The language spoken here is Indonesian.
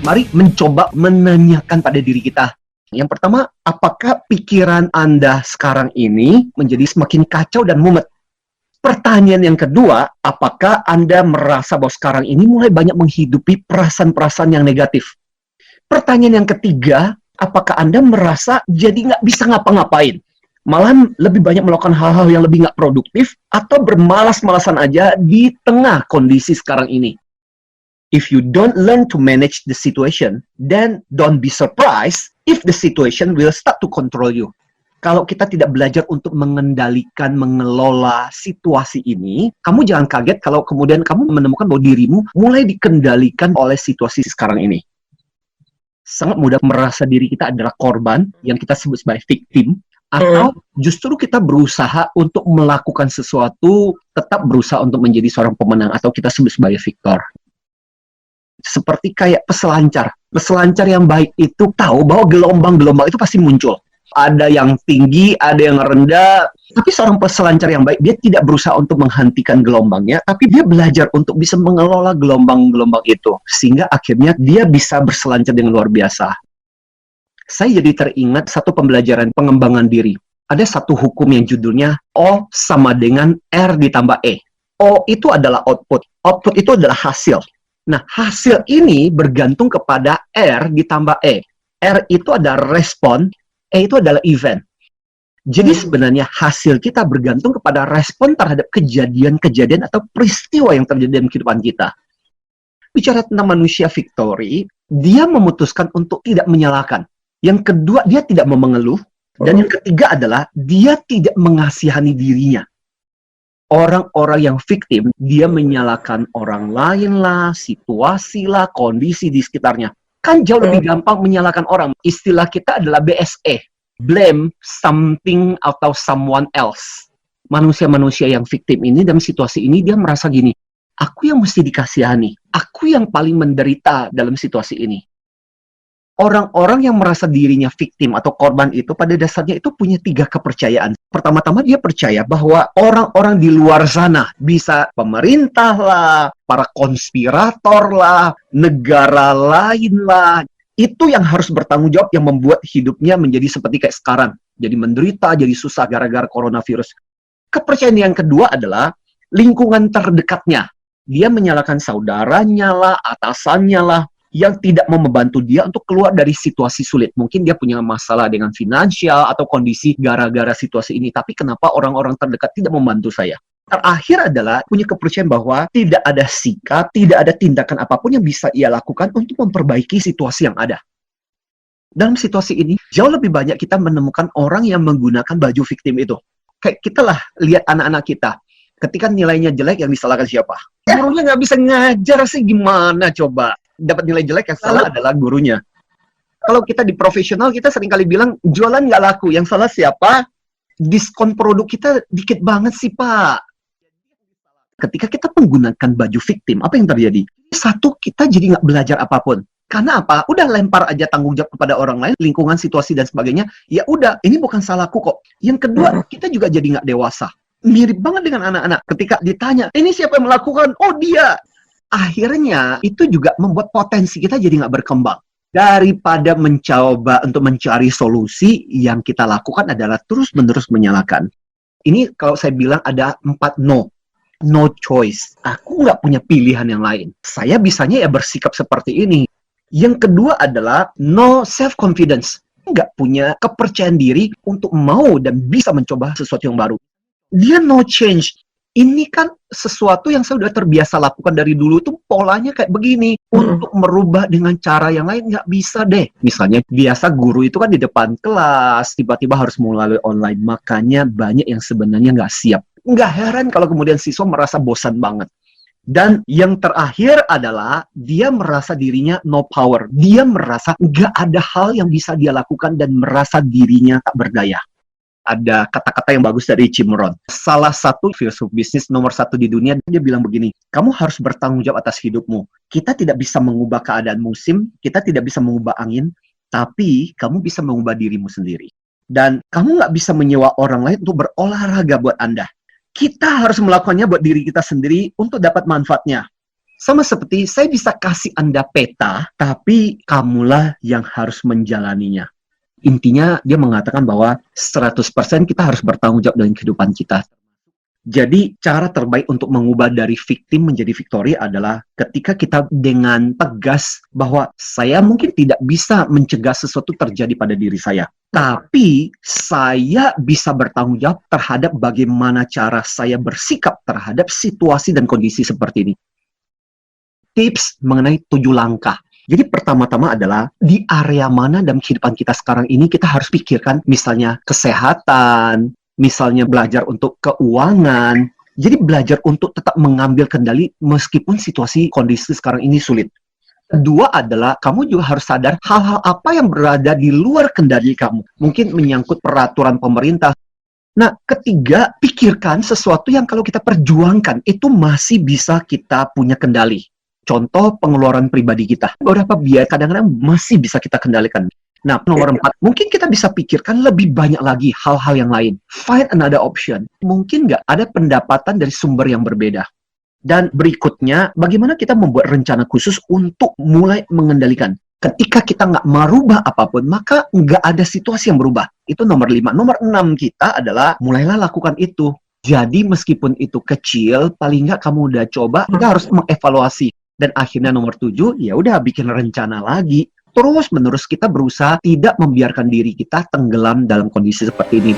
Mari mencoba menanyakan pada diri kita. Yang pertama, apakah pikiran Anda sekarang ini menjadi semakin kacau dan mumet? Pertanyaan yang kedua, apakah Anda merasa bahwa sekarang ini mulai banyak menghidupi perasaan-perasaan yang negatif? Pertanyaan yang ketiga, apakah Anda merasa jadi nggak bisa ngapa-ngapain? Malah lebih banyak melakukan hal-hal yang lebih nggak produktif atau bermalas-malasan aja di tengah kondisi sekarang ini? If you don't learn to manage the situation, then don't be surprised if the situation will start to control you. Kalau kita tidak belajar untuk mengendalikan, mengelola situasi ini, kamu jangan kaget kalau kemudian kamu menemukan bahwa dirimu mulai dikendalikan oleh situasi sekarang ini. Sangat mudah merasa diri kita adalah korban, yang kita sebut sebagai victim, atau justru kita berusaha untuk melakukan sesuatu, tetap berusaha untuk menjadi seorang pemenang, atau kita sebut sebagai victor. Seperti kayak peselancar. Peselancar yang baik itu tahu bahwa gelombang-gelombang itu pasti muncul. Ada yang tinggi, ada yang rendah. Tapi seorang peselancar yang baik, dia tidak berusaha untuk menghentikan gelombangnya, tapi dia belajar untuk bisa mengelola gelombang-gelombang itu. Sehingga akhirnya dia bisa berselancar dengan luar biasa. Saya jadi teringat satu pembelajaran pengembangan diri. Ada satu hukum yang judulnya O sama dengan R ditambah E. O itu adalah output. Output itu adalah hasil. Nah, hasil ini bergantung kepada R ditambah E. R itu adalah respon, E itu adalah event. Jadi sebenarnya hasil kita bergantung kepada respon terhadap kejadian-kejadian atau peristiwa yang terjadi dalam kehidupan kita. Bicara tentang manusia victory, dia memutuskan untuk tidak menyalahkan. Yang kedua, dia tidak mau mengeluh. Dan yang ketiga adalah dia tidak mengasihani dirinya. Orang-orang yang victim, dia menyalahkan orang lain lah, situasi lah, kondisi di sekitarnya. Kan jauh lebih gampang menyalahkan orang. Istilah kita adalah BSE. Blame something atau someone else. Manusia-manusia yang victim ini dalam situasi ini, dia merasa gini, aku yang mesti dikasihani. Aku yang paling menderita dalam situasi ini. Orang-orang yang merasa dirinya victim atau korban itu pada dasarnya itu punya 3 kepercayaan. Pertama-tama dia percaya bahwa orang-orang di luar sana, bisa pemerintah lah, para konspirator lah, negara lain lah, itu yang harus bertanggung jawab yang membuat hidupnya menjadi seperti kayak sekarang. Jadi menderita, jadi susah gara-gara coronavirus. Kepercayaan yang kedua adalah lingkungan terdekatnya. Dia menyalahkan saudaranya lah, atasannya lah, yang tidak mau membantu dia untuk keluar dari situasi sulit. Mungkin dia punya masalah dengan finansial atau kondisi gara-gara situasi ini. Tapi kenapa orang-orang terdekat tidak membantu saya? Terakhir adalah punya kepercayaan bahwa tidak ada sikap, tidak ada tindakan apapun yang bisa ia lakukan untuk memperbaiki situasi yang ada. Dalam situasi ini, jauh lebih banyak kita menemukan orang yang menggunakan baju victim itu. Kayak kita lah, lihat anak-anak kita. Ketika nilainya jelek, yang disalahkan siapa? Gurunya nggak bisa ngajar sih, gimana coba? Dapat nilai jelek, yang salah adalah gurunya. Kalau kita di profesional, kita seringkali bilang, jualan nggak laku. Yang salah siapa? Diskon produk kita dikit banget sih, Pak. Ketika kita menggunakan baju victim, apa yang terjadi? Satu, kita jadi nggak belajar apapun. Karena apa? Udah lempar aja tanggung jawab kepada orang lain, lingkungan, situasi, dan sebagainya. Ya udah, ini bukan salahku kok. Yang kedua, kita juga jadi nggak dewasa. Mirip banget dengan anak-anak. Ketika ditanya, ini siapa yang melakukan? Oh, dia. Akhirnya itu juga membuat potensi kita jadi nggak berkembang. Daripada mencoba untuk mencari solusi, yang kita lakukan adalah terus-menerus menyalahkan. Ini kalau saya bilang ada 4 no. No choice. Aku nggak punya pilihan yang lain. Saya bisanya ya bersikap seperti ini. Yang kedua adalah no self-confidence. Nggak punya kepercayaan diri untuk mau dan bisa mencoba sesuatu yang baru. Dia no change. Ini kan sesuatu yang saya udah terbiasa lakukan dari dulu, tuh polanya kayak begini. Untuk merubah dengan cara yang lain nggak bisa deh. Misalnya biasa guru itu kan di depan kelas, tiba-tiba harus melalui online. Makanya banyak yang sebenarnya nggak siap. Nggak heran kalau kemudian siswa merasa bosan banget. Dan yang terakhir adalah dia merasa dirinya no power. Dia merasa nggak ada hal yang bisa dia lakukan dan merasa dirinya tak berdaya. Ada kata-kata yang bagus dari Jim Rohn. Salah satu filsuf bisnis nomor 1 di dunia, dia bilang begini, kamu harus bertanggung jawab atas hidupmu. Kita tidak bisa mengubah keadaan musim, kita tidak bisa mengubah angin, tapi kamu bisa mengubah dirimu sendiri. Dan kamu nggak bisa menyewa orang lain untuk berolahraga buat Anda. Kita harus melakukannya buat diri kita sendiri untuk dapat manfaatnya. Sama seperti saya bisa kasih Anda peta, tapi kamulah yang harus menjalaninya. Intinya dia mengatakan bahwa 100% kita harus bertanggung jawab dengan kehidupan kita. Jadi cara terbaik untuk mengubah dari victim menjadi victory adalah ketika kita dengan tegas bahwa saya mungkin tidak bisa mencegah sesuatu terjadi pada diri saya. Tapi saya bisa bertanggung jawab terhadap bagaimana cara saya bersikap terhadap situasi dan kondisi seperti ini. Tips mengenai 7 langkah. Jadi pertama-tama adalah di area mana dalam kehidupan kita sekarang ini kita harus pikirkan, misalnya kesehatan, misalnya belajar untuk keuangan. Jadi belajar untuk tetap mengambil kendali meskipun situasi kondisi sekarang ini sulit. Kedua adalah kamu juga harus sadar hal-hal apa yang berada di luar kendali kamu. Mungkin menyangkut peraturan pemerintah. Nah, ketiga, pikirkan sesuatu yang kalau kita perjuangkan itu masih bisa kita punya kendali. Contoh pengeluaran pribadi kita. Beberapa biaya kadang-kadang masih bisa kita kendalikan. Nah, nomor 4, mungkin kita bisa pikirkan lebih banyak lagi hal-hal yang lain. Find another option. Mungkin nggak ada pendapatan dari sumber yang berbeda. Dan berikutnya, bagaimana kita membuat rencana khusus untuk mulai mengendalikan. Ketika kita nggak merubah apapun, maka nggak ada situasi yang berubah. Itu nomor 5. Nomor 6 kita adalah mulailah lakukan itu. Jadi meskipun itu kecil, paling nggak kamu udah coba, kita harus mengevaluasi. Dan akhirnya nomor 7, ya udah bikin rencana lagi. Terus-menerus kita berusaha tidak membiarkan diri kita tenggelam dalam kondisi seperti ini.